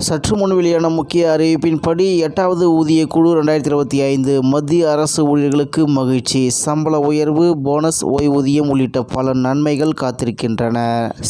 சற்று முன் வெளியான முக்கிய அறிவிப்பின்படி 8வது ஊதிய குழு 2025 மத்திய அரசு ஊழியர்களுக்கு மகிழ்ச்சி. சம்பள உயர்வு, போனஸ், ஓய்வூதியம் உள்ளிட்ட பல நன்மைகள் காத்திருக்கின்றன.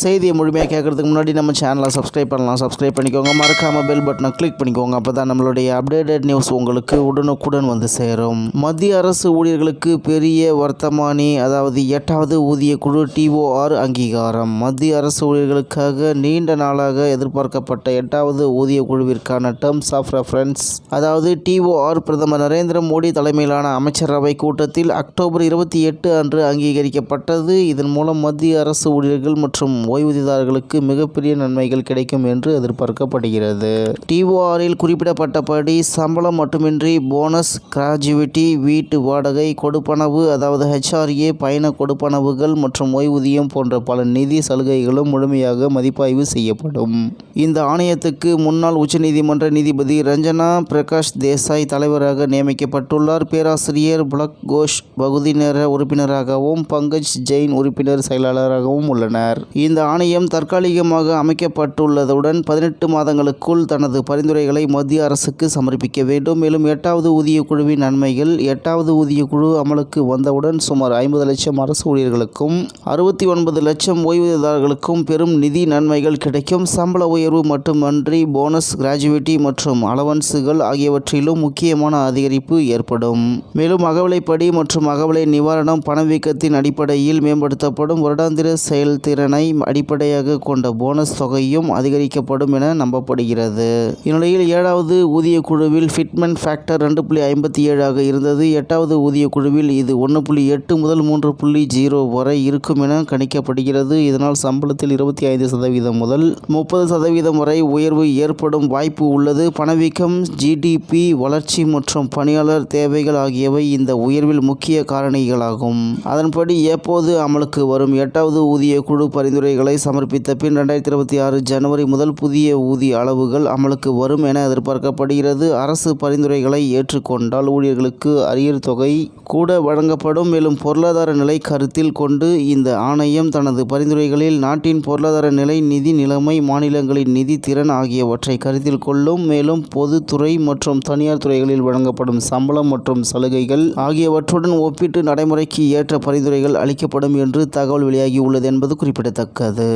செய்தியை முழுமையாக கேட்கறதுக்கு முன்னாடி நம்ம சேனலை சப்ஸ்கிரைப் பண்ணலாம். சப்ஸ்கிரைப் பண்ணிக்கோங்க. மறக்காமல் பெல் பட்டனை கிளிக் பண்ணிக்கோங்க. அப்போ தான் நம்மளுடைய அப்டேட்டட் நியூஸ் உங்களுக்கு உடனுக்குடன் வந்து சேரும். மத்திய அரசு ஊழியர்களுக்கு பெரிய வர்த்தமானி, அதாவது 8வது ஊதிய குழு TOR அங்கீகாரம். மத்திய அரசு ஊழியர்களுக்காக நீண்ட நாளாக எதிர்பார்க்கப்பட்ட 8வது ஊதிய குழுவிற்கான டேர்ம்ஸ் ஆஃப் ரெஃபரன்ஸ், அதாவது TOR, பிரதமர் நரேந்திர மோடி தலைமையிலான அமைச்சரவை கூட்டத்தில் அக்டோபர் 28 அன்று அங்கீகரிக்கப்பட்டது. இதன் மூலம் மத்திய அரசு ஊழியர்கள் மற்றும் ஓய்வூதியதாரர்களுக்கு மிகப்பெரிய நன்மைகள் கிடைக்கும் என்று எதிர்பார்க்கப்படுகிறது. TORஇல் குறிப்பிடப்பட்டபடி சம்பளம் மட்டுமின்றி போனஸ், கிராஜுவிட்டி, வீட்டு வாடகை கொடுப்பனவு, அதாவது HRA, பயண கொடுப்பனவுகள் மற்றும் ஓய்வூதியம் போன்ற பல நிதி சலுகைகளும் முழுமையாக மதிப்பாய்வு செய்யப்படும். இந்த ஆணையத்துக்கு முன்னாள் உச்சநீதிமன்ற நீதிபதி ரஞ்சனா பிரகாஷ் தேசாய் தலைவராக நியமிக்கப்பட்டுள்ளார். பேராசிரியர் புலக் கோஷ் பகுதி நேர உறுப்பினராகவும் பங்கஜ் ஜெயின் உறுப்பினர் செயலாளராகவும் உள்ளனர். இந்த ஆணையம் தற்காலிகமாக அமைக்கப்பட்டுள்ளதுடன் 18 மாதங்களுக்குள் தனது பரிந்துரைகளை மத்திய அரசுக்கு சமர்ப்பிக்க வேண்டும். மேலும் 8வது ஊதிய குழுவின் நன்மைகள்: 8வது ஊதிய குழு அமலுக்கு வந்தவுடன் சுமார் 50 லட்சம் அரசு ஊழியர்களுக்கும் 69 லட்சம் ஓய்வூதியதாரர்களுக்கும் பெரும் நிதி நன்மைகள் கிடைக்கும். சம்பள உயர்வு மட்டுமன்றி போனஸ், கிராஜுவிட்டி மற்றும் அலவன்ஸுகள் ஆகியவற்றிலும் முக்கியமான அதிகரிப்பு ஏற்படும். மேலும் அகவிலைப்படி மற்றும் அகவிலை நிவாரணம் பணவீக்கத்தின் அடிப்படையில் மேம்படுத்தப்படும். வருடாந்திர செயல்திறனை அடிப்படையாக கொண்ட போனஸ் தொகையும் அதிகரிக்கப்படும் என நம்பப்படுகிறது. இந்நிலையில் 7வது ஊதிய குழுவில் ஃபிட்மென்ட் ஃபேக்டர் 2.57 ஆக இருந்தது. 8வது ஊதிய குழுவில் இது 1.8 முதல் 3.0 வரை இருக்கும் என கணிக்கப்படுகிறது. இதனால் சம்பளத்தில் 25% முதல் 30% வரை உயர்வு ஏற்படும் வாய்ப்பு உள்ளது. பணவீக்கம், GDP வளர்ச்சி மற்றும் பணியாளர் தேவைகள் ஆகியவை இந்த உயர்வில் முக்கிய காரணிகளாகும். அதன்படி எப்போது அமலுக்கு வரும்? 8வது ஊதிய குழு பரிந்துரைகளை சமர்ப்பித்த பின் 2026 ஜனவரி முதல் புதிய ஊதிய அளவுகள் அமலுக்கு வரும் என எதிர்பார்க்கப்படுகிறது. அரசு பரிந்துரைகளை ஏற்றுக்கொண்டால் ஊழியர்களுக்கு அரியர் தொகை கூட வழங்கப்படும். மேலும் பொருளாதார நிலை கருத்தில் கொண்டு இந்த ஆணையம் தனது பரிந்துரைகளில் நாட்டின் பொருளாதார நிலை, நிதி நிலைமை, மாநிலங்களின் நிதி திறன் ஆகியவற்றை கருத்தில் கொள்ளும். மேலும் பொதுத்துறை மற்றும் தனியார் துறைகளில் வழங்கப்படும் சம்பளம் மற்றும் சலுகைகள் ஆகியவற்றுடன் ஒப்பிட்டு நடைமுறைக்கு ஏற்ற பரிந்துரைகள் அளிக்கப்படும் என்று தகவல் வெளியாகியுள்ளது என்பது குறிப்பிடத்தக்கது.